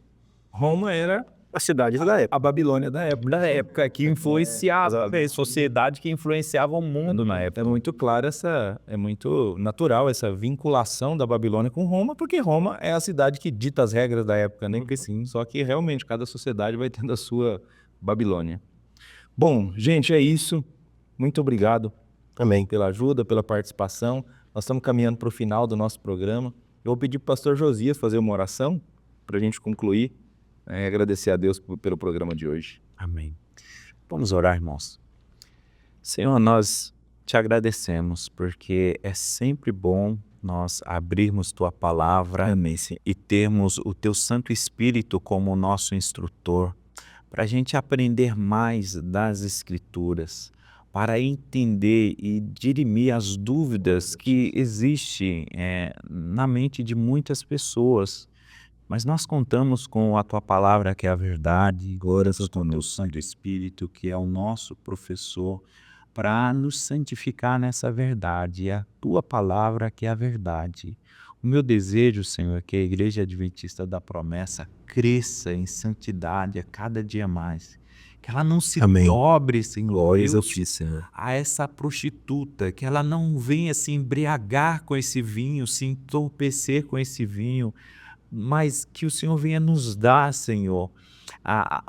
Roma era As cidades da época. A Babilônia da época que influenciava, A sociedade que influenciava o mundo na é época. muito claro é muito natural essa vinculação da Babilônia com Roma, porque Roma é a cidade que dita as regras da época, nem que sim, só que realmente cada sociedade vai tendo a sua Babilônia. Bom, gente, é isso. Muito obrigado Amém. pela ajuda, pela participação. Nós estamos caminhando para o final do nosso programa. Eu vou pedir para o pastor Josias fazer uma oração para a gente concluir e agradecer a Deus pelo programa de hoje. Amém. Vamos orar, irmãos. Senhor, nós te agradecemos porque é sempre bom nós abrirmos tua palavra e termos o teu Santo Espírito como nosso instrutor, para a gente aprender mais das Escrituras, para entender e dirimir as dúvidas que existem na mente de muitas pessoas. Mas nós contamos com a tua palavra, que é a verdade, com o teu Santo Espírito, que é o nosso professor, para nos santificar nessa verdade. É a tua palavra que é a verdade. O meu desejo, Senhor, é que a Igreja Adventista da Promessa cresça em santidade a cada dia mais. Que ela não se Amém. dobre, Senhor Glórias ao Deus, Ti, Senhor. a essa prostituta, que ela não venha se embriagar com esse vinho, se entorpecer com esse vinho, mas que o Senhor venha nos dar, Senhor,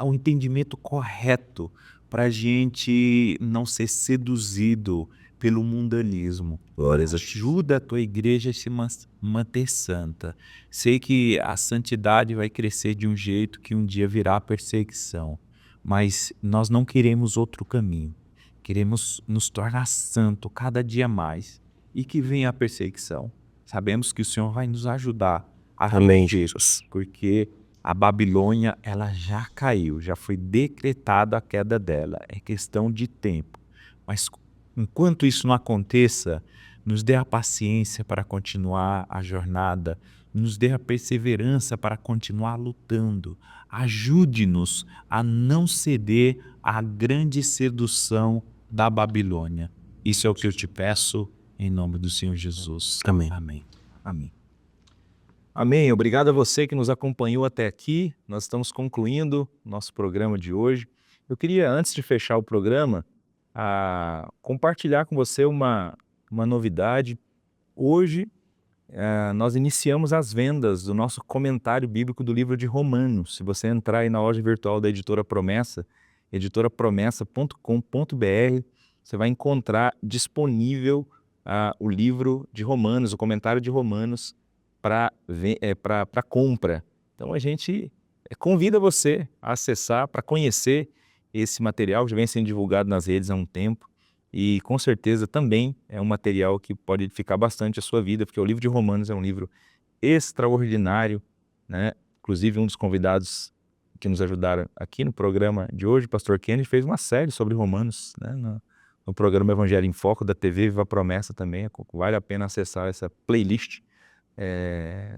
o entendimento correto para a gente não ser seduzido pelo mundanismo. Glórias ao Ti. Ajuda a tua igreja a se manter santa. Sei que a santidade vai crescer de um jeito que um dia virá a perseguição, mas nós não queremos outro caminho. Queremos nos tornar santo cada dia mais e que venha a perseguição. Sabemos que o Senhor vai nos ajudar a Amém, vencer, Jesus. porque a Babilônia ela já caiu, já foi decretada a queda dela. É questão de tempo. Mas enquanto isso não aconteça, nos dê a paciência para continuar a jornada, nos dê a perseverança para continuar lutando. Ajude-nos a não ceder à grande sedução da Babilônia. Isso é o que eu te peço em nome do Senhor Jesus. Amém. Amém. Amém. Amém. Obrigado a você que nos acompanhou até aqui. Nós estamos concluindo nosso programa de hoje. Eu queria, antes de fechar o programa, compartilhar com você uma novidade. Hoje, nós iniciamos as vendas do nosso comentário bíblico do livro de Romanos. Se você entrar aí na loja virtual da Editora Promessa, editorapromessa.com.br, você vai encontrar disponível o livro de Romanos, o comentário de Romanos, para compra. Então a gente convida você a acessar para conhecer esse material, que já vem sendo divulgado nas redes há um tempo, e com certeza também é um material que pode edificar bastante a sua vida, porque o livro de Romanos é um livro extraordinário, né? Inclusive um dos convidados que nos ajudaram aqui no programa de hoje, o pastor Kennedy, fez uma série sobre Romanos, né? No programa Evangelho em Foco da TV Viva Promessa também. Vale a pena acessar essa playlist,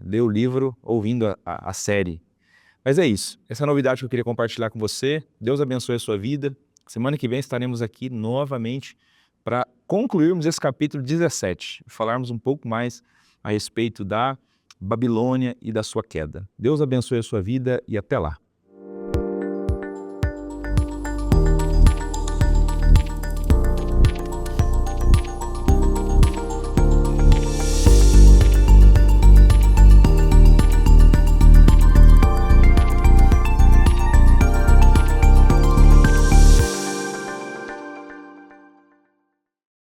ler o livro ouvindo a série. Mas é isso, essa é a novidade que eu queria compartilhar com você. Deus abençoe a sua vida. Semana que vem estaremos aqui novamente para concluirmos esse capítulo 17, falarmos um pouco mais a respeito da Babilônia e da sua queda. Deus abençoe a sua vida e até lá.